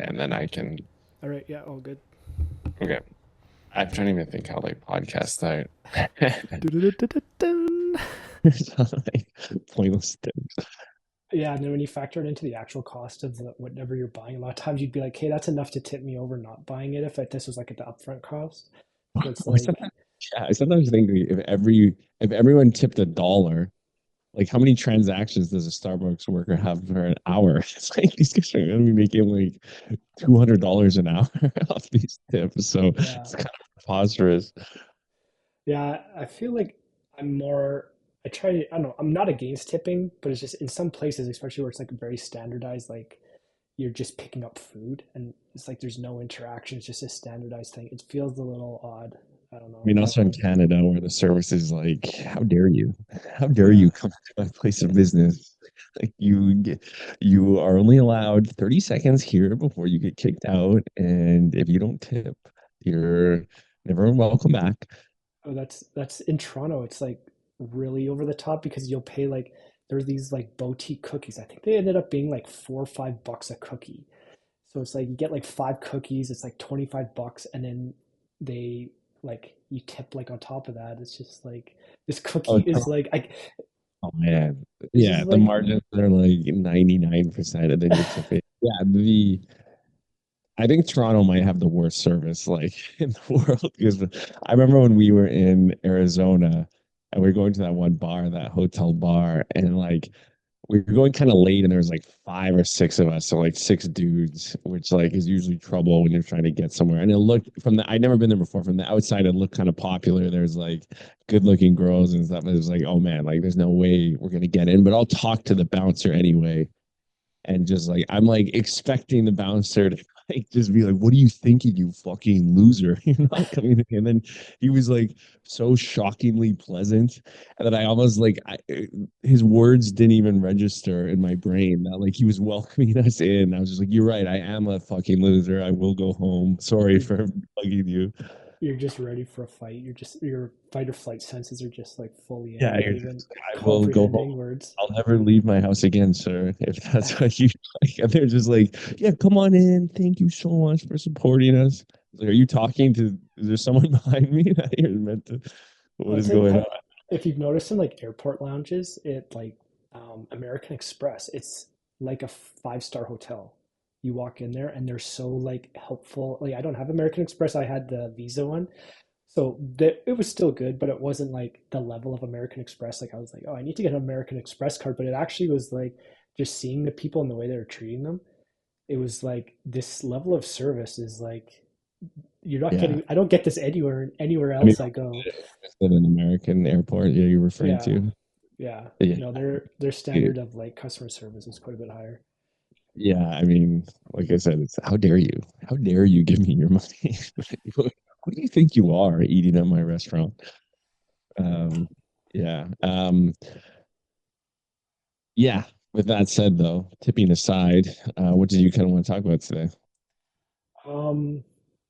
and then I can. All right. Yeah. All good. Okay, I'm trying to even think how like podcasts start. Dun-dun-dun-dun-dun. It's not like pointless things. Yeah, and then when you factor it into the actual cost of whatever you're buying, a lot of times you'd be like, "Hey, that's enough to tip me over not buying it if this was like at the upfront cost." So it's Or like, sometimes, yeah, I sometimes think if everyone tipped $1, like how many transactions does a Starbucks worker have for an hour? It's like these guys are gonna be making like $200 an hour off these tips. So yeah, it's kind of preposterous. yeah. I feel like I'm more. I try. I don't know. I'm not against tipping, but it's just in some places, especially where it's like very standardized, like you're just picking up food and it's like there's no interaction. It's just a standardized thing. It feels a little odd. I don't I know. mean, also in Canada, where the service is like, how dare you? How dare Yeah. you come to my place of business? Like you are only allowed 30 seconds here before you get kicked out, and if you don't tip, you're never welcome back. Oh, that's in Toronto. It's like really over the top because you'll pay like there's these like boutique cookies. I think they ended up being like $4 or $5 a cookie. So it's like you get like five cookies, it's like $25, and then they like you tip like on top of that. It's just like this Oh, cookie is like I oh man, this yeah, is the like margins are like 99%, and then you're tipping. Yeah, the I think Toronto might have the worst service like in the world because I remember when we were in Arizona and we were going to that one bar, that hotel bar, and like we were going kind of late and there was like five or six of us, so like six dudes, which like is usually trouble when you're trying to get somewhere. And it looked from the I'd never been there before. From the outside, it looked kind of popular. There's like good looking girls and stuff. It was like, oh man, like there's no way we're gonna get in, but I'll talk to the bouncer anyway and just like I'm like expecting the bouncer to like just be like, "What are you thinking, you fucking loser? You're not coming in." And then he was like so shockingly pleasant, and that I almost like his words didn't even register in my brain. That like he was welcoming us in. I was just like, "You're right. I am a fucking loser. I will go home. Sorry you're for bugging you." you're just ready for a fight. You're just your fight or flight senses are just like fully in. Yeah, You're you're not even just like, I will go home. comprehending words. I'll never leave my house again, sir. If that's what you like. And they're just like, yeah, come on in. Thank you so much for supporting us. Like, are you talking to, is there someone behind me that you're meant to, what Well, is it's like going on? if you've noticed in like airport lounges, it like American Express, it's like a five-star hotel. You walk in there and they're so like helpful. Like I don't have American Express, I had the Visa one. So it was still good, but it wasn't like the level of American Express. Like I was like, oh, I need to get an American Express card, but it actually was like just seeing the people and the way they were treating them. It was like this level of service is like you're not Yeah. getting. I don't get this anywhere I mean, else I go. is it an American airport, yeah, you're referring Yeah, to? yeah. Yeah. No, their standard of like customer service is quite a bit higher. Yeah. I mean, like I said, it's how dare you? How dare you give me your money? Who do you think you are eating at my restaurant? Um, yeah. Yeah. With that said, though, tipping aside, what did you kind of want to talk about today? Um,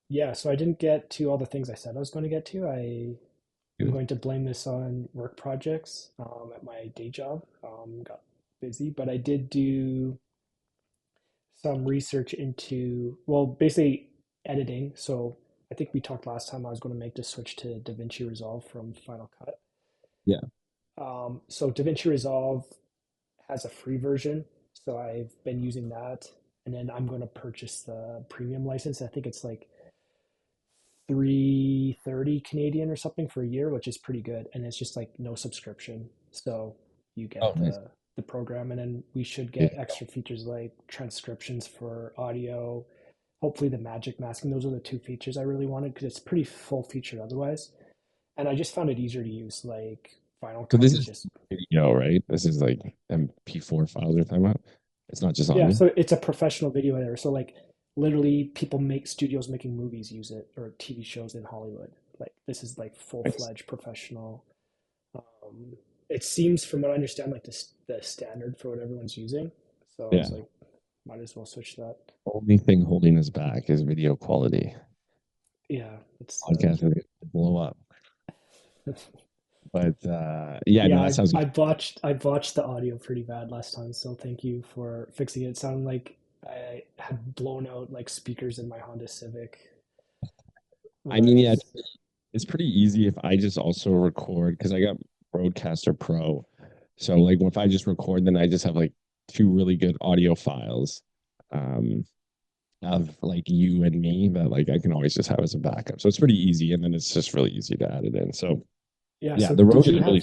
yeah. So I didn't get to all the things I said I was going to get to. I'm going to blame this on work projects at my day job. Got busy, but I did do some research into, well, basically editing. So I think we talked last time I was going to make the switch to DaVinci Resolve from Final Cut. Yeah. So DaVinci Resolve has a free version, so I've been using that, and then I'm going to purchase the premium license. I think it's like 330 Canadian or something for a year, which is pretty good, and it's just like no subscription. So you Oh, get nice. the program, and then we should Yeah. get extra features like transcriptions for audio. Hopefully, the magic masking. Those are the two features I really wanted because it's pretty full featured otherwise. And I just found it easier to use. Like Final So Cut this is is just video, right? This is like MP4 files you're talking about. It's not just yeah. audio. So it's a professional video editor. So like literally, people make studios making movies use it or TV shows in Hollywood. Like this is like full Nice. fledged professional. Um, it seems, from what I understand, like the standard for what everyone's using. So I Yeah. was like, might as well switch that. Only thing holding us back is video quality. Yeah, it's Podcast are going to blow up. But yeah, no, yeah. that sounds good. I botched the audio pretty bad last time. So thank you for fixing it. It sounded like I had blown out like speakers in my Honda Civic when I I mean, yeah, was. it's pretty easy if I just also record because I got Rodecaster Pro. So like if I just record, then I just have like two really good audio files um of like you and me that like I can always just have as a backup. So it's pretty easy and then it's just really easy to add it in. So Yeah, yeah, so the Rode is really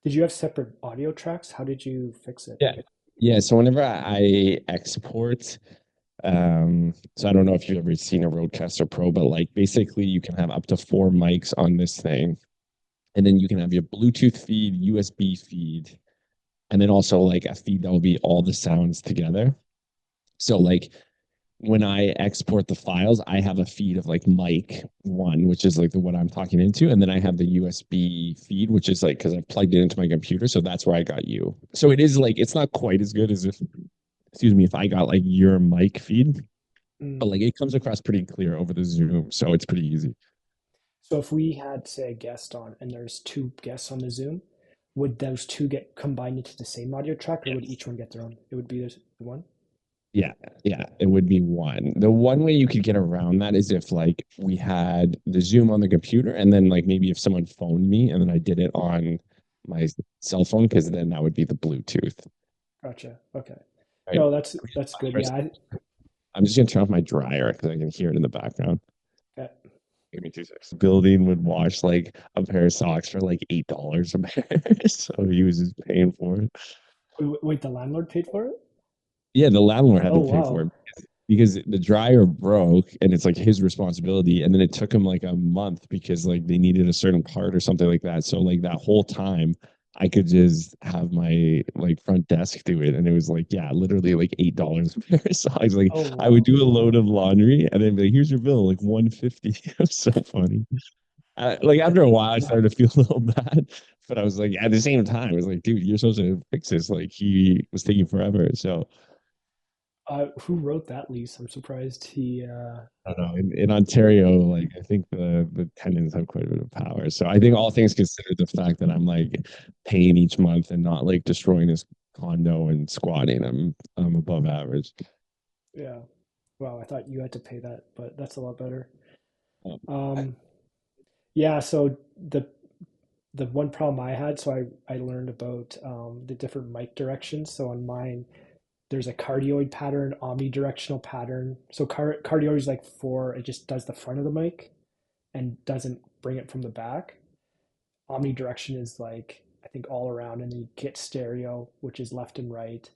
did you have separate audio tracks? How did you fix it? yeah. Yeah, so whenever I export, so I don't know if you've ever seen a Rodecaster Pro, but like basically you can have up to four mics on this thing, and then you can have your Bluetooth feed, USB feed, and then also like a feed that will be all the sounds together. So like when I export the files, I have a feed of like mic one, which is like the what I'm talking into, and then I have the USB feed, which is like because I've plugged it into my computer, so that's where I got you. So it is like it's not quite as good as if, excuse me, if I got like your mic feed, but Mm. like it comes across pretty clear over the Zoom, so it's pretty easy. So if we had, say, a guest on and there's two guests on the Zoom, would those two get combined into the same audio track or would Yes. each one get their own? It would be the one? Yeah, yeah, it would be one. The one way you could get around that is if like we had the Zoom on the computer and then like maybe if someone phoned me and then I did it on my cell phone because then that would be the Bluetooth. Gotcha. Okay. Right. No, that's good. Yeah. I'm just gonna turn off my dryer because I can hear it in the background. Okay. Give me 2 seconds. Building would wash like a pair of socks for like $8 a pair. So he was just paying for it. Wait, the landlord paid for it? Yeah, the landlord had Oh, to pay for wow. it because the dryer broke and it's like his responsibility. And then it took him like a month because like they needed a certain part or something like that. So like that whole time I could just have my like front desk do it. And it was like, yeah, literally like $8 a pair of socks. Like Oh, I would wow. do a load of laundry and then be like, here's your bill, like 150. It was so funny. Like after a while, I started to feel a little bad, but I was like, at the same time, I was like, dude, you're supposed to fix this. Like he was taking forever. So Who wrote that lease? I'm surprised he, I don't know. In Ontario, like I think the tenants have quite a bit of power. So I think all things considered, the fact that I'm like paying each month and not like destroying his condo and squatting, I'm above average. yeah. Wow, I thought you had to pay that, but that's a lot better. Um, Um, yeah, so the one problem I had, so I learned about the different mic directions. So on mine, there's a cardioid pattern, omnidirectional pattern. So cardioid is like for it just does the front of the mic and doesn't bring it from the back. Omnidirection is like I think all around, and then you get stereo, which is left and right.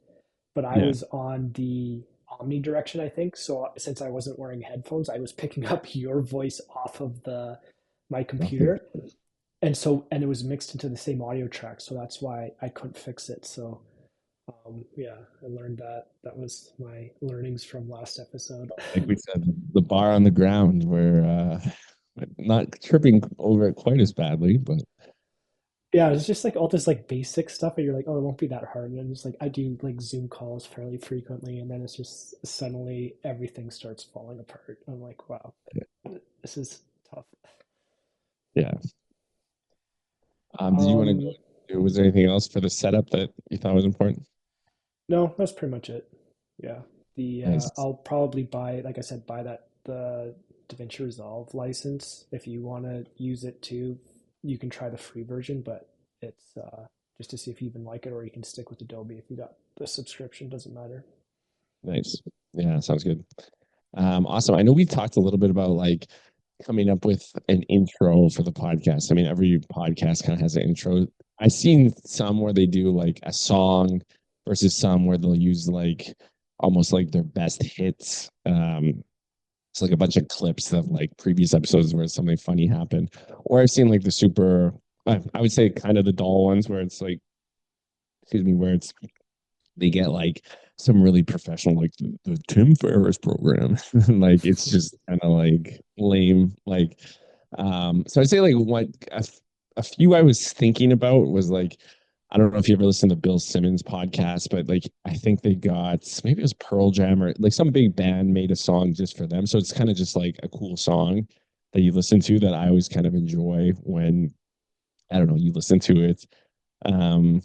But I yeah. was on the omnidirection, I think. So since I wasn't wearing headphones, I was picking up your voice off of the my computer, and it was mixed into the same audio track. So that's why I couldn't fix it. So yeah, I learned that. That was my learnings from last episode. Like we said, the bar on the ground, we're not tripping over it quite as badly, but Yeah, it's just like all this like basic stuff, and you're like, oh, it won't be that hard. And then it's like I do like Zoom calls fairly frequently, and then it's just suddenly everything starts falling apart. I'm like, wow, this is tough. yeah. Did you want to Um, go? Was there anything else for the setup that you thought was important? no, that's pretty much it. Yeah, the Nice. I'll probably buy, like I said, buy that the DaVinci Resolve license. If you want to use it too, you can try the free version, but it's just to see if you even like it, or you can stick with Adobe if you got the subscription. Doesn't matter. Nice. Yeah, sounds good. Awesome. I know we talked a little bit about like coming up with an intro for the podcast. I mean, every podcast kind of has an intro. I've seen some where they do like a song versus some where they'll use like almost like their best hits. It's like a bunch of clips of like previous episodes where something funny happened. Or I've seen like the super, I would say kind of the dull ones where it's like, excuse me, where it's they get like some really professional like the Tim Ferriss program. Like it's just kind of like lame. Like so I'd say like what a few I was thinking about was like I don't know if you ever listened to Bill Simmons podcast, but like I think they got maybe it was Pearl Jam or like some big band made a song just for them. So it's kind of just like a cool song that you listen to that I always kind of enjoy when I don't know, you listen to it. Um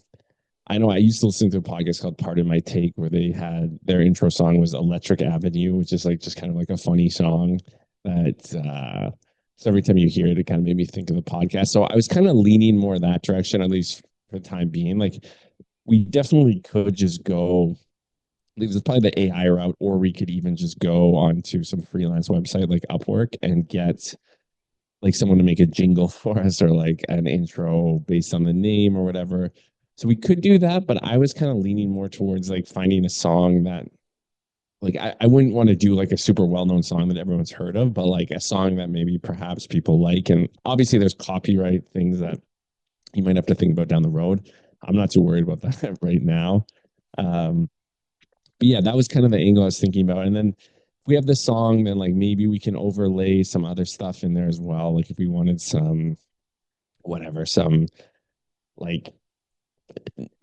I know I used to listen to a podcast called Pardon My Take, where they had their intro song was Electric Avenue, which is like just kind of like a funny song that so every time you hear it, it kind of made me think of the podcast. So I was kind of leaning more that direction, at least for the time being. Like we definitely could just go, this is probably the AI route, or we could even just go onto some freelance website like Upwork and get like someone to make a jingle for us or like an intro based on the name or whatever. So we could do that, but I was kind of leaning more towards like finding a song that like I wouldn't want to do like a super well-known song that everyone's heard of, but like a song that maybe perhaps people like. And obviously there's copyright things that you might have to think about down the road. I'm not too worried about that right now. Um, but yeah, that was kind of the angle I was thinking about. And then if we have the song, then like maybe we can overlay some other stuff in there as well. Like if we wanted some whatever, some like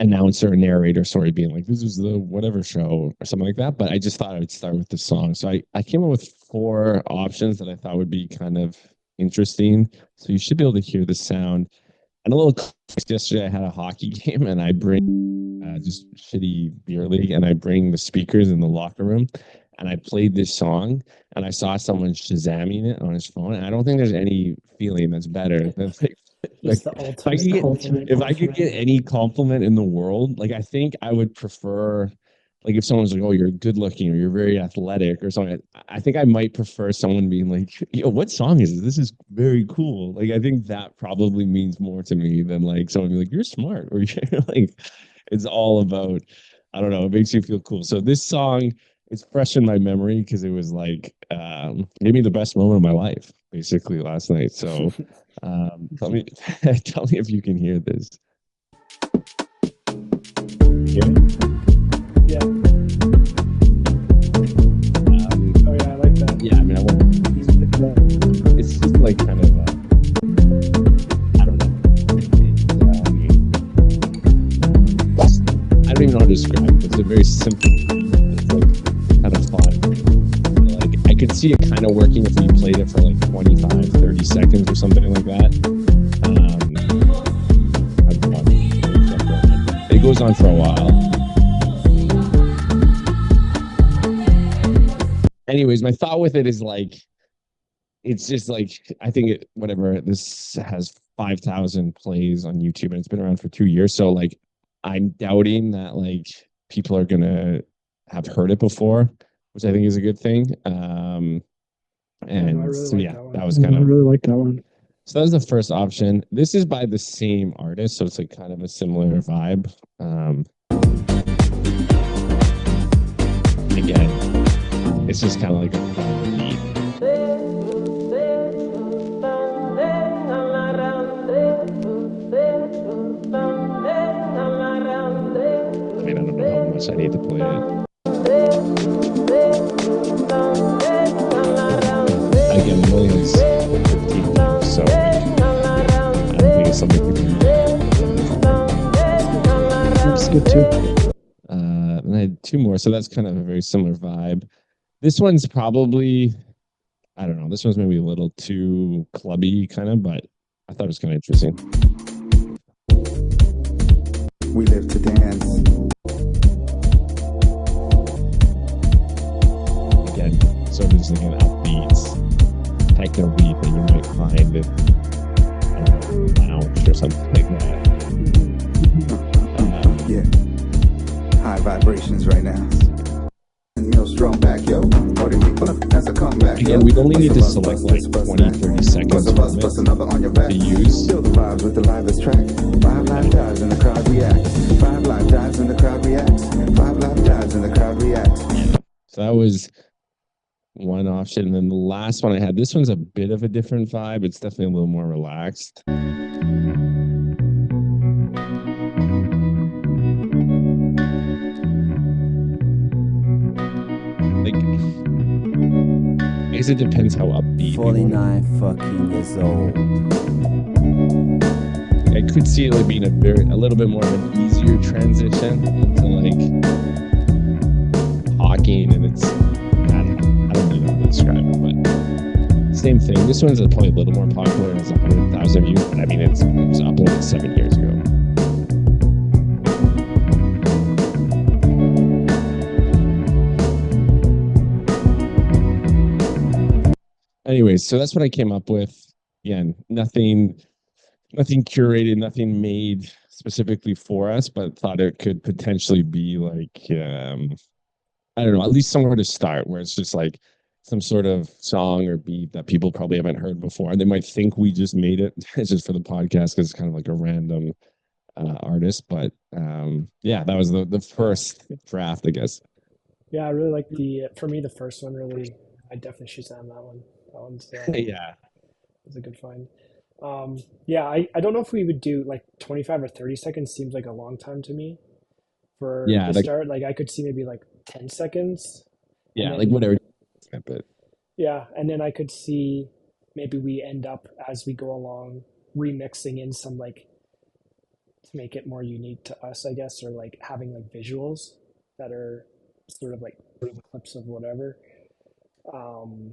announcer, narrator, sorry, being like, this is the whatever show or something like that. But I just thought I would start with the song. So I came up with four options that I thought would be kind of interesting. So you should be able to hear the sound. And a little context, yesterday I had a hockey game and I bring just shitty beer league and I bring the speakers in the locker room and I played this song and I saw someone shazamming it on his phone. And I don't think there's any feeling that's better than like Just the ultimate if I could compliment. get any compliment in the world, like I think I would prefer like if someone's like, "Oh, you're good looking," or "You're very athletic," or something. I think I might prefer someone being like, "Yo, what song is this? This is very cool." Like I think that probably means more to me than like someone being like, "You're smart," or "You're like." It's all about, I don't know. It makes you feel cool. So this song is fresh in my memory because it was like gave me the best moment of my life basically last night. So tell me, tell me if you can hear this. Hear it? Yeah. Oh yeah, I like that. Yeah, I mean, I won't. It's just like kind of, I don't know. I don't even know how to describe it. It's a very simple, it's like kind of fun. Like I could see it kind of working if we played it for like 25, 30 seconds or something like that. It goes on for a while. Anyways, my thought with it is like, it's just like, I think it, whatever, this has 5,000 plays on YouTube and it's been around for 2 years. So like, I'm doubting that like people are going to have heard it before, which I think is a good thing. Yeah, no, I And really so, like yeah, that one. that was kind I of, really like that one. so that was the first option. This is by the same artist. So it's like kind of a similar vibe. Again, it's just kind of like a fun beat. I mean, I don't know how much I need to play it. Again, millions, 15 views, so I don't think it's something we can. It's good too. And I had two more, so that's kind of a very similar vibe. This one's probably, I don't know, this one's maybe a little too clubby kind of, but I thought it was kind of interesting. We live to dance. Again, sort of just like an upbeat techno beat that you might find in lounge or something like that. Yeah. High vibrations right now. Strong back, yo. As I come back, again, we'd only need to select like 20, 30 seconds from it to use. Feel the vibes with the livest track. 5 live dives and the crowd reacts. 5 live dives and the crowd reacts. 5 live dives and the crowd reacts. Yeah. So that was one option. And then the last one I had, this one's a bit of a different vibe. It's definitely a little more relaxed. I guess it depends how upbeat. 49 fucking years old. I could see it like being a little bit more of an easier transition into like talking, and it's I don't really know how to describe it, but same thing. This one's probably a little more popular. It's 100,000 views, but I mean it was uploaded 7 years ago. anyways, so that's what I came up with. Again, nothing curated, nothing made specifically for us, but thought it could potentially be like I don't know, at least somewhere to start where it's just like some sort of song or beat that people probably haven't heard before. And they might think we just made it. It's just for the podcast because it's kind of like a random artist. But yeah, that was the first draft, I guess. Yeah, I really like for me, the first one really, I definitely Shazam that one. That one's Yeah. was a good find. Yeah, I don't know if we would do like 25 or 30 seconds seems like a long time to me for Yeah. the Like, start. Like I could see maybe like 10 seconds and yeah. Like then, whatever. But yeah, and then I could see maybe we end up as we go along remixing in some like to make it more unique to us, I guess, or like having like visuals that are sort of like clips of whatever. Um,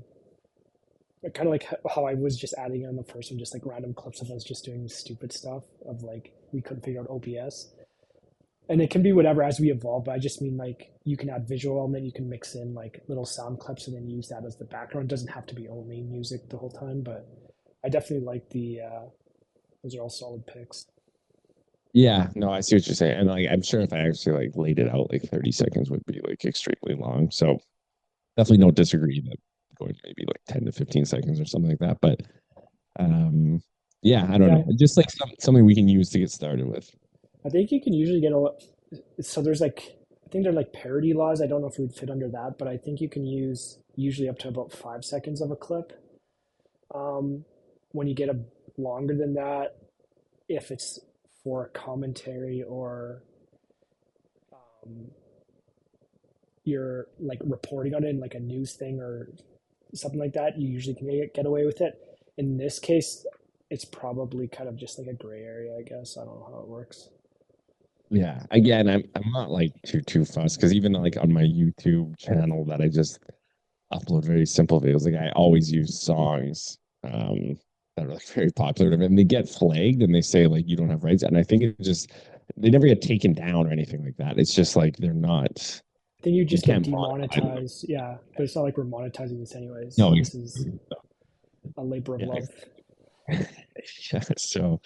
kind of like how I was just adding on the first one, just like random clips of us just doing stupid stuff of like we couldn't figure out OBS. And it can be whatever as we evolve, but I just mean like you can add visual element, you can mix in like little sound clips and then use that as the background. It doesn't have to be only music the whole time, but I definitely like those are all solid picks. yeah, no, I see what you're saying. And like I'm sure if I actually like laid it out, like 30 seconds would be like extremely long. So definitely don't disagree that going maybe like 10 to 15 seconds or something like that. But um yeah, I don't Yeah, know. Just like something we can use to get started with. I think you can usually get a lot. So there's like, I think they're like parody laws. I don't know if it would fit under that, but I think you can use usually up to about 5 seconds of a clip. Um, when you get a longer than that, if it's for a commentary or um, you're like reporting on it in like a news thing or something like that, you usually can get away with it. In this case, it's probably kind of just like a gray area, I guess. I don't know how it works. Yeah. Again, I'm not like too fussed because even like on my YouTube channel that I just upload very simple videos, like I always use songs that are like very popular and they get flagged and they say like you don't have rights. And I think it just they never get taken down or anything like that. It's just like they're not Then you you just get can't monetize them. demonetized. Yeah, but it's not like we're monetizing this anyways. No, This is a labor of yeah, love. yeah. So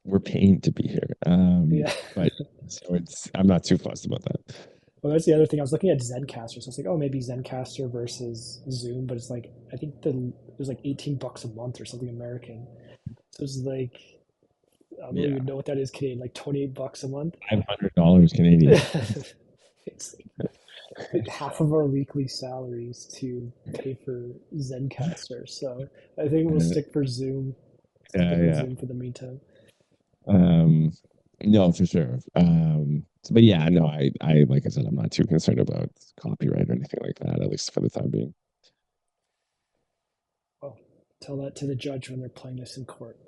we're paying to be here. Yeah. But so it's I'm not too fussed about that. Well, that's the other thing. I was looking at Zencaster, so it's like, oh, maybe Zencaster versus Zoom, but it's like I think it was like $18 a month or something American. So it's like I don't Yeah. even know what that is Canadian, like $28 a month. $500 Canadian. It's like half of our weekly salaries to pay for Zencaster. So I think we'll Uh, stick for Zoom. Stick with yeah. Zoom for the meantime. Um, no, for sure. But yeah, no, I like I said, I'm not too concerned about copyright or anything like that, at least for the time being. Well, tell that to the judge when they're playing this in court.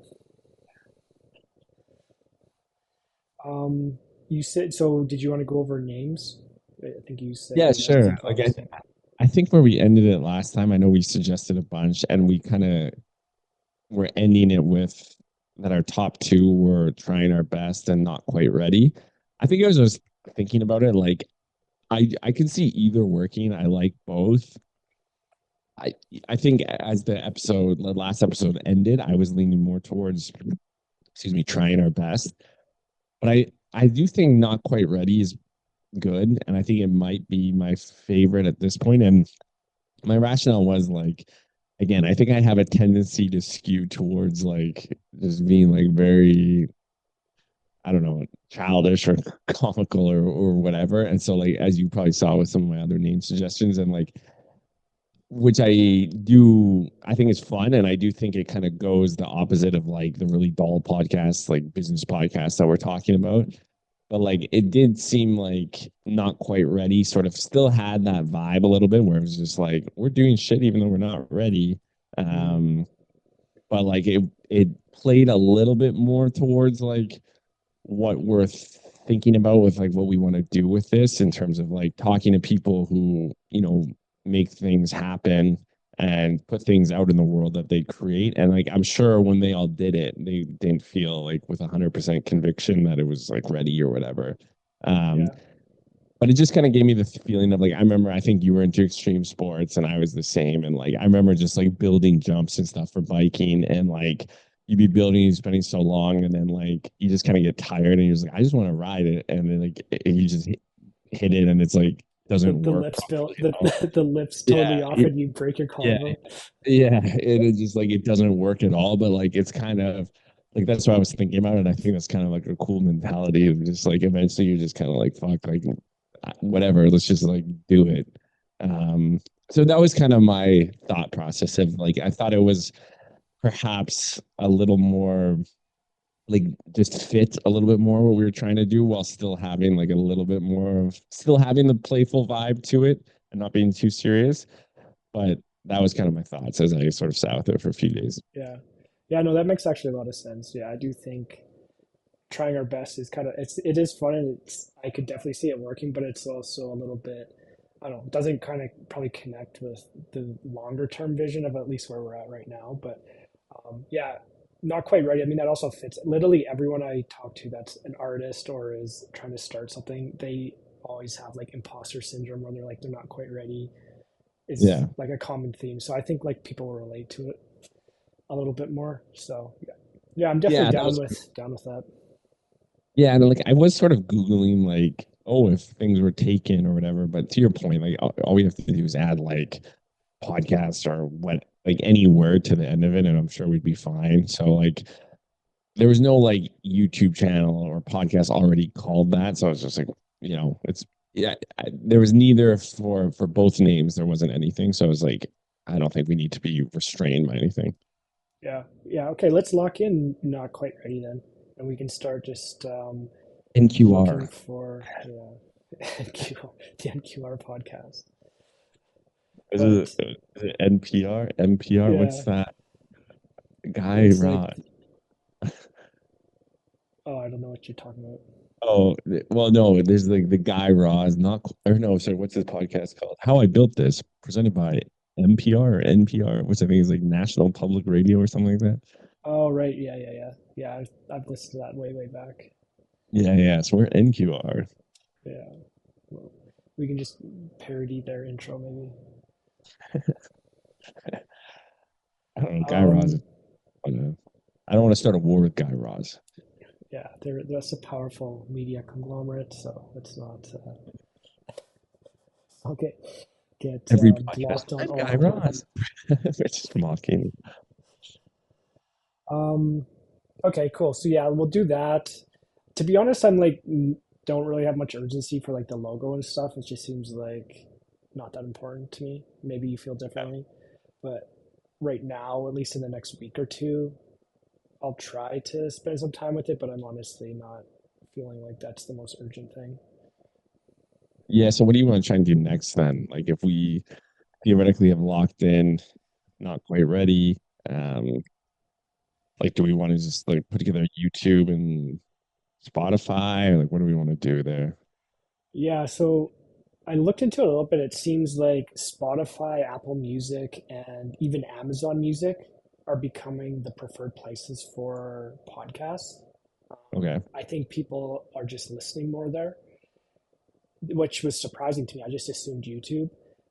You said so. Did you want to go over names? I think you said Yeah, you had some sure. Like thoughts. I think where we ended it last time, I know we suggested a bunch and we kind of were ending it with that our top two were trying our best and not quite ready. I think I was just thinking about it, like I can see either working. I like both. I I think as the last episode ended, I was leaning more towards, excuse me, trying our best. But I do think not quite ready is good, and I think it might be my favorite at this point. And my rationale was like, again, I think I have a tendency to skew towards like just being like very, I don't know, childish or comical or whatever. And so like as you probably saw with some of my other name suggestions and like which I think it's fun and I do think it kind of goes the opposite of like the really dull podcasts, like business podcasts that we're talking about. But like it did seem like not quite ready, sort of still had that vibe a little bit where it was just like we're doing shit even though we're not ready. Mm, Um, but like it played a little bit more towards like what we're thinking about with like what we want to do with this in terms of like talking to people who make things happen and put things out in the world that they create. And like I'm sure when they all did it they didn't feel like with 100% conviction that it was like ready or whatever. um yeah. but it just kind of gave me the feeling of like I remember I think you were into extreme sports and I was the same, and like I remember just like building jumps and stuff for biking, and like you'd be building, you're spending so long, and then like you just kind of get tired and you're just like I just want to ride it, and then like you just hit it and it's like The doesn't the work lips properly, built the lips Yeah, totally off and you break your yeah, collarbone. yeah. It is just like it doesn't work at all, but like it's kind of like that's what I was thinking about it. I think that's kind of like a cool mentality of just like eventually you're just kind of like fuck, like whatever, let's just like do it. Um, so that was kind of my thought process of like I thought it was perhaps a little more like just fit a little bit more what we were trying to do while still having like a little bit more of still having the playful vibe to it and not being too serious. But that was kind of my thoughts as I sort of sat with it for a few days. Yeah. Yeah, no, that makes actually a lot of sense. Yeah, I do think trying our best is kind of it is fun, and it's I could definitely see it working, but it's also a little bit I don't know, doesn't kind of probably connect with the longer term vision of at least where we're at right now. But yeah, not quite ready. I mean, that also fits literally everyone I talk to that's an artist or is trying to start something. They always have like imposter syndrome where they're like they're not quite ready. Is Yeah. like a common theme. So I think like people will relate to it a little bit more. So yeah, yeah, I'm definitely Yeah, that was down with that. yeah, and like I was sort of Googling like, oh, if things were taken or whatever. But to your point, like all we have to do is add like podcast or what like any word to the end of it, and I'm sure we'd be fine. So like there was no like YouTube channel or podcast already called that. So I was just like, it's yeah, there was neither for both names, there wasn't anything. So I was like, I don't think we need to be restrained by anything. Yeah, yeah. Okay, let's lock in. Not quite ready then, and we can start just looking NQR. for the NQR podcast. Is But it NPR? NPR? yeah, What's that? Guy it's like Rod. oh, I don't know what you're talking about. Oh, well, no, there's like the Guy Raz, not, or no, sorry, what's his podcast called? How I Built This, presented by NPR or NPR, which I think is like National Public Radio or something like that. Oh right, yeah, yeah, yeah, yeah. I've listened to that way back. Yeah, yeah. So we're NQR. Yeah, well, we can just parody their intro maybe. I don't know. Guy Raz. Um, I don't want to start a war with Guy Raz. yeah, that's a powerful media conglomerate, so let's not okay get Every podcast, blocked on I'm Guy all. Raz. They're just mocking. Um, okay, cool. So yeah, we'll do that. To be honest, I'm like don't really have much urgency for like the logo and stuff. It just seems like not that important to me. Maybe you feel differently, but right now, at least in the next week or two, I'll try to spend some time with it, but I'm honestly not feeling like that's the most urgent thing. Yeah. So what do you want to try and do next then? Like if we theoretically have locked in, not quite ready. Um, like, do we want to just like put together YouTube and Spotify, or like what do we want to do there? Yeah, so I looked into it a little bit. It seems like Spotify, Apple Music, and even Amazon Music are becoming the preferred places for podcasts. Okay. I think people are just listening more there, which was surprising to me. I just assumed YouTube,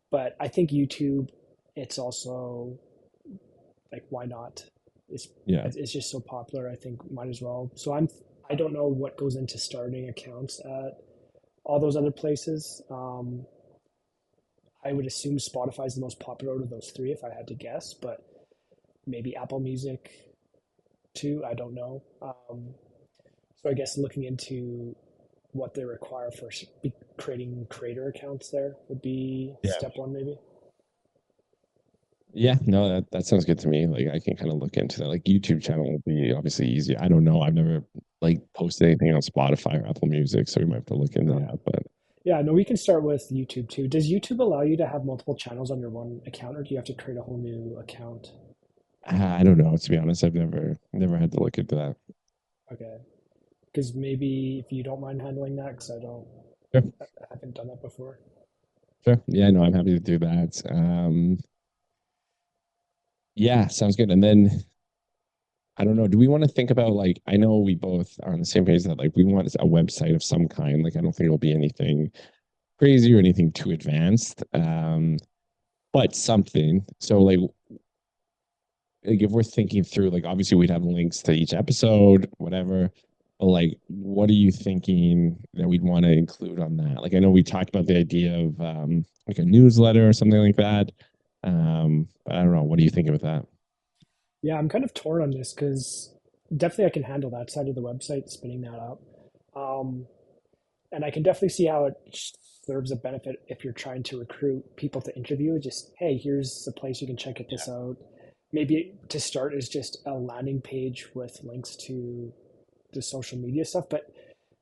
but I think YouTube, it's also like, why not? It's Yeah. it's just so popular. I think might as well. So I don't know what goes into starting accounts at all those other places. I would assume Spotify is the most popular out of those three if I had to guess, but maybe Apple Music too. I don't know. So I guess looking into what they require for creating creator accounts there would be Yeah. step one, maybe. Yeah. No, that sounds good to me. Like I can kind of look into that. Like YouTube channel would be obviously easy. I don't know. I've never like posted anything on Spotify or Apple Music, so we might have to look into that. But Yeah, no, we can start with YouTube too. Does YouTube allow you to have multiple channels on your one account, or do you have to create a whole new account? I don't know. To be honest, I've never had to look into that. Okay, because maybe if you don't mind handling that, because Sure. I haven't done that before. Sure. Yeah. No, I'm happy to do that. Yeah, sounds good. And then I don't know. Do we want to think about like I know we both are on the same page that like we want a website of some kind. Like I don't think it'll be anything crazy or anything too advanced. But something. So like if we're thinking through, like obviously we'd have links to each episode, whatever. But like, what are you thinking that we'd want to include on that? Like, I know we talked about the idea of like a newsletter or something like that. But I don't know. What are you thinking with that? Yeah, I'm kind of torn on this because definitely I can handle that side of the website, spinning that up. Um, and I can definitely see how it serves a benefit if you're trying to recruit people to interview. Just, hey, here's the place you can check this out. Maybe to start is just a landing page with links to the social media stuff. But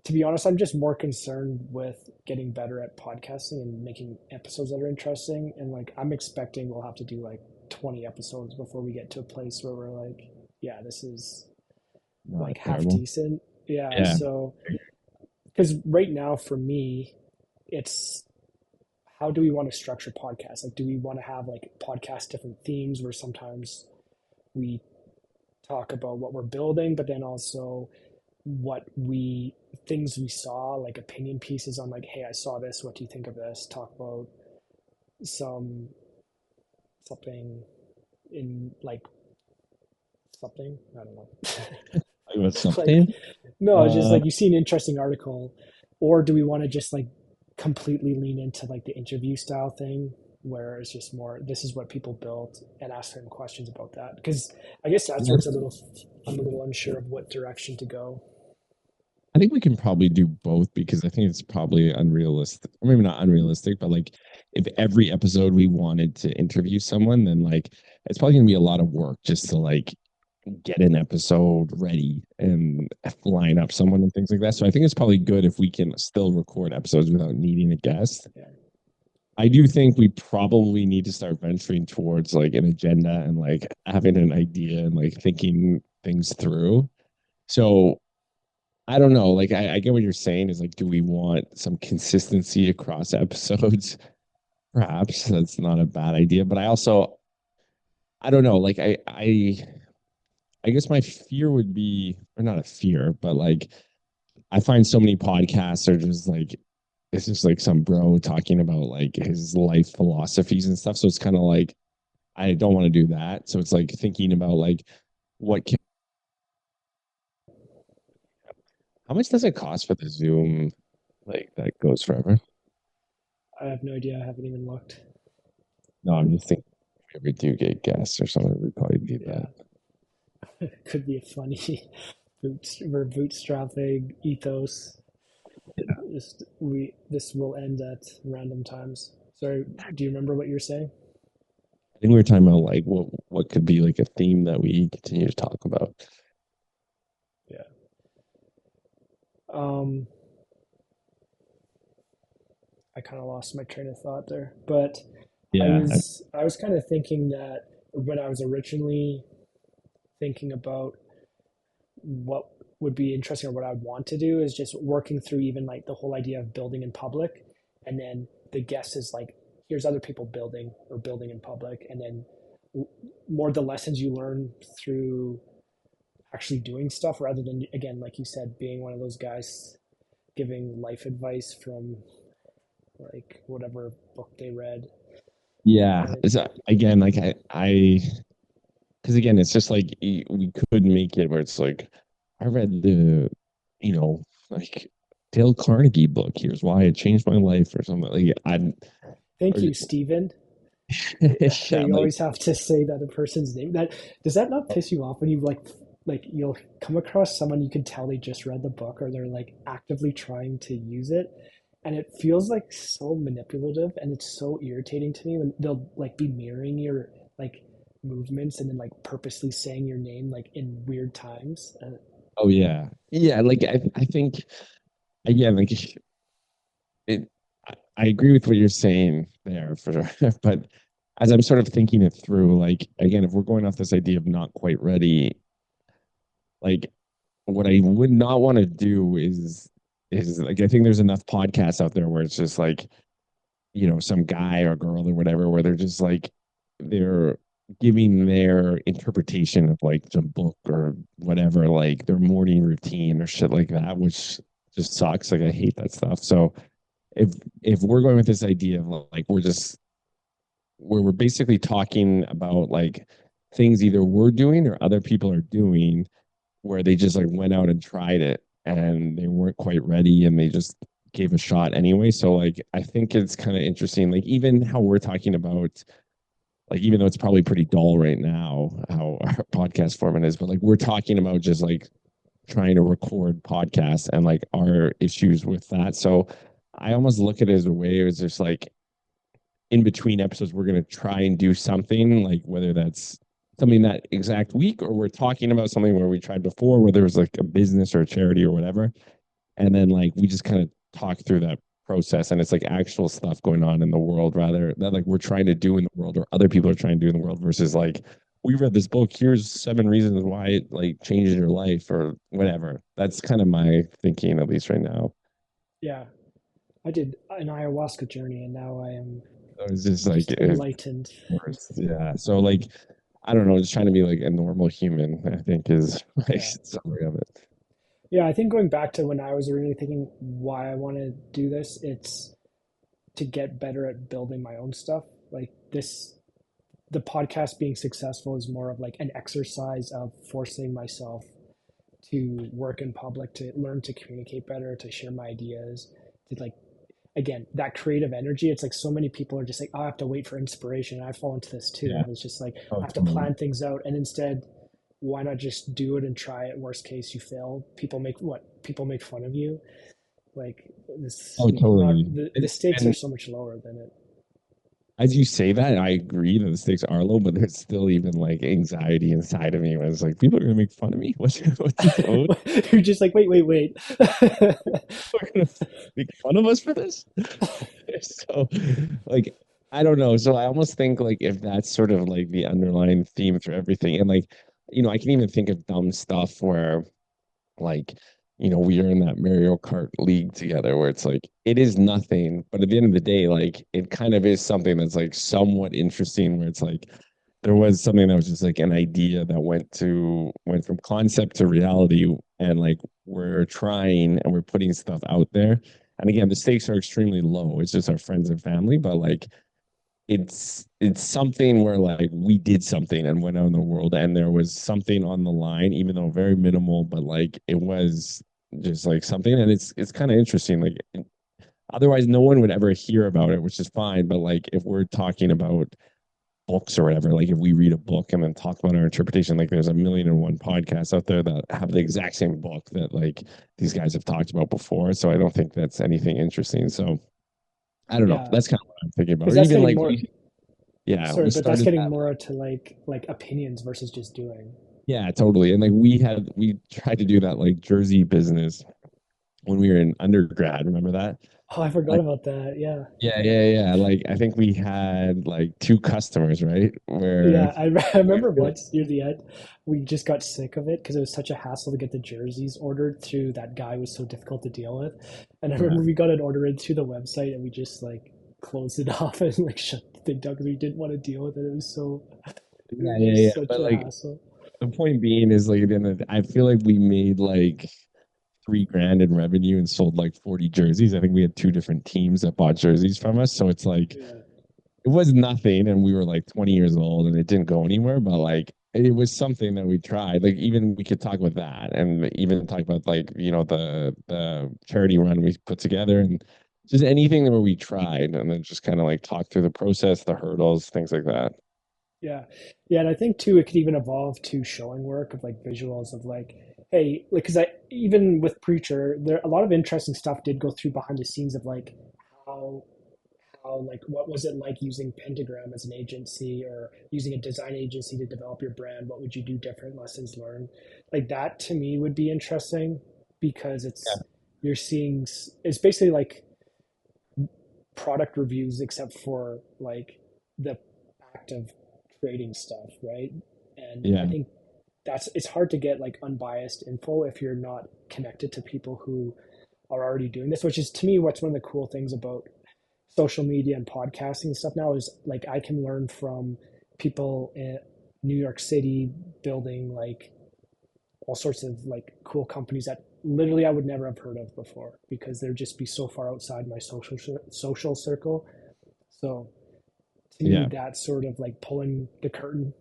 to be honest, I'm just more concerned with getting better at podcasting and making episodes that are interesting. And like, I'm expecting we'll have to do like 20 episodes before we get to a place where we're like, yeah, this is Not like half terrible. decent. Yeah. Yeah. So, because right now for me, it's how do we want to structure podcasts? Like, do we want to have like podcast different themes where sometimes we talk about what we're building, but then also what we things we saw, like opinion pieces on like, hey, I saw this. What do you think of this? Talk about some something in like something. I don't know. Like with Like, something. no, it's just Uh, like you see an interesting article, or do we want to just like completely lean into like the interview style thing where it's just more this is what people built and ask them questions about that? Because I guess that's where it's a little I'm a little unsure of what direction to go. I think we can probably do both because I think it's probably unrealistic, or maybe not unrealistic, but like if every episode we wanted to interview someone, then like it's probably gonna be a lot of work just to like get an episode ready and line up someone and things like that. So I think it's probably good if we can still record episodes without needing a guest. Yeah. I do think we probably need to start venturing towards like an agenda and like having an idea and like thinking things through. So I don't know. Like I get what you're saying is like, do we want some consistency across episodes? Perhaps that's not a bad idea. But I don't know. Like I guess my fear would be, or not a fear, but like I find so many podcasts are just like it's just like some bro talking about like his life philosophies and stuff. So it's kind of like I don't want to do that. So it's like thinking about like what can how much does it cost for the Zoom like that goes forever? I have no idea. I haven't even looked. No, I'm just thinking if we do get guests or something, we probably need Yeah, that. could be a funny we're bootstrapping ethos. Just we this will end at random times. Sorry, do you remember what you're saying? I think we were talking about like what could be like a theme that we continue to talk about. Yeah. Um, I kind of lost my train of thought there, but Yeah. I was kind of thinking that when I was originally thinking about what would be interesting or what I would want to do is just working through even like the whole idea of building in public, and then the guess is like here's other people building or building in public, and then more the lessons you learn through actually doing stuff rather than again like you said being one of those guys giving life advice from like whatever book they read. Yeah. Right. It's again like I because again it's just like we could make it where it's like I read the you know like Dale Carnegie book. Here's why it changed my life or something. Like I Thank or you, Stephen. yeah You like always have to say that a person's name. That does that not piss you off when you like you'll come across someone you can tell they just read the book or they're like actively trying to use it, and it feels like so manipulative and it's so irritating to me when they'll like be mirroring your like movements and then like purposely saying your name like in weird times. oh yeah like I think again like it I agree with what you're saying there for sure. But as I'm sort of thinking it through, like again, if we're going off this idea of not quite ready, like what I would not want to do is like I think there's enough podcasts out there where it's just like, some guy or girl or whatever, where they're just like they're giving their interpretation of like some book or whatever, like their morning routine or shit like that, which just sucks. Like I hate that stuff. So if we're going with this idea of like we're just where we're basically talking about like things either we're doing or other people are doing where they just like went out and tried it and they weren't quite ready and they just gave a shot anyway. So like I think it's kind of interesting, like even how we're talking about like even though it's probably pretty dull right now how our podcast format is, but like we're talking about just like trying to record podcasts and like our issues with that. So I almost look at it as a way it's just like in between episodes, we're going to try and do something like whether that's something that exact week or we're talking about something where we tried before, where there was like a business or a charity or whatever. And then like we just kind of talk through that process and it's like actual stuff going on in the world rather that like we're trying to do in the world or other people are trying to do in the world versus like we read this book, here's 7 reasons why it like changes your life or whatever. That's kind of my thinking, at least right now. Yeah, I did an ayahuasca journey, and now I am So it's just like just enlightened. worse. Yeah. So like I don't know, just trying to be like a normal human, I think is like Yeah. summary of it. Yeah, I think going back to when I was really thinking why I want to do this, it's to get better at building my own stuff. Like this, the podcast being successful is more of like an exercise of forcing myself to work in public, to learn to communicate better, to share my ideas, to like, again, that creative energy. It's like so many people are just like, oh, I have to wait for inspiration. I fall into this too. Yeah. It's just like, I Oh, have to totally. plan things out. And instead, why not just do it and try it? Worst case, you fail. People make what? People make fun of you. Like this, Oh, not totally. the stakes are And so much lower than it. as you say that, I agree that the stakes are low, but there's still even like anxiety inside of me when it's like people are gonna make fun of me. What's this? Oh, You're just like, wait, wait, wait. people are gonna make fun of us for this. So like I don't know. So I almost think like if that's sort of like the underlying theme through everything, and like I can even think of dumb stuff where like we are in that Mario Kart league together where it's like it is nothing, but at the end of the day like it kind of is something that's like somewhat interesting where it's like there was something that was just like an idea that went from concept to reality and like we're trying and we're putting stuff out there, and again the stakes are extremely low, it's just our friends and family, but like it's something where like we did something and went out in the world and there was something on the line, even though very minimal, but like it was just like something, and it's kind of interesting. Like otherwise no one would ever hear about it, which is fine. But like if we're talking about books or whatever, like if we read a book and then talk about our interpretation, like there's a million and one podcasts out there that have the exact same book that like these guys have talked about before. So I don't think that's anything interesting. So I don't know. Yeah, That's kind of what I'm thinking about. because Or that's even getting like more. yeah, Sorry, we but that's started getting that. more to like opinions versus just doing. Yeah, totally. And like we tried to do that like jersey business when we were in undergrad. Remember that? Oh, I forgot Like, about that. Yeah. yeah, yeah, yeah. Like I think we had like two customers, right? Where Yeah, I remember once near the end, we just got sick of it because it was such a hassle to get the jerseys ordered through that guy was so difficult to deal with. And I yeah, remember we got an order in through the website and we just like closed it off and like shut the thing down because we didn't want to deal with it. It yeah, was yeah, just yeah. such But a like hassle. the point being is like at the end of the, I feel like we made like 3 grand in revenue and sold like 40 jerseys. I think we had two different teams that bought jerseys from us. So it's like Yeah. it was nothing and we were like 20 years old and it didn't go anywhere, but like it was something that we tried. Like even we could talk about that and even talk about like the charity run we put together and just anything where we tried and then just kind of like talk through the process, the hurdles, things like that. Yeah. Yeah, and I think too it could even evolve to showing work of like visuals of like, hey, like because I even with Preacher, there a lot of interesting stuff did go through behind the scenes of like how like what was it like using Pentagram as an agency or using a design agency to develop your brand? What would you do different? Lessons learned. Like that to me would be interesting because Yeah. you're seeing it's basically like product reviews except for like the act of creating stuff, right? And I Yeah. think that's it's hard to get like unbiased info if you're not connected to people who are already doing this, which is to me what's one of the cool things about social media and podcasting and stuff now is like I can learn from people in New York City building like all sorts of like cool companies that literally I would never have heard of before because they'd just be so far outside my social circle. So to me, Yeah. that sort of like pulling the curtain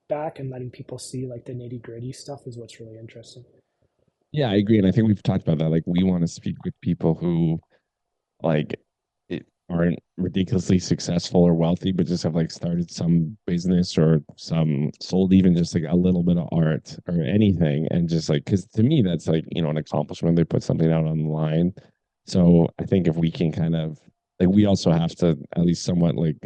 back and letting people see like the nitty gritty stuff is what's really interesting. Yeah, I agree. And I think we've talked about that. Like we want to speak with people who like aren't ridiculously successful or wealthy, but just have like started some business or some sold even just like a little bit of art or anything. And just like, because to me, that's like, an accomplishment. They put something out online. So I think if we can kind of like, we also have to at least somewhat like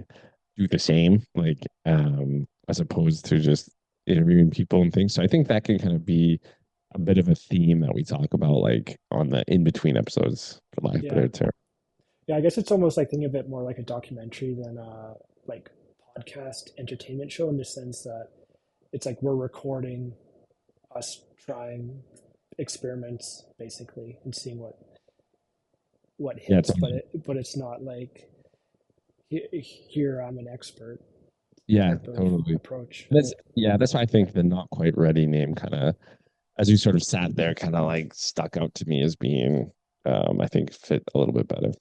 do the same, like, as opposed to just interviewing people and things. So I think that can kind of be a bit of a theme that we talk about, like on the in between episodes, for lack of a Yeah. better term. Yeah, I guess it's almost like thinking of it more like a documentary than a like podcast entertainment show in the sense that it's like we're recording us trying experiments basically and seeing what Yeah, hits, totally. but it's not like here I'm an expert Yeah, type of totally. approach. That's why I think the not quite ready name kind of, as you sort of sat there, kind of like stuck out to me as being, I think fit a little bit better.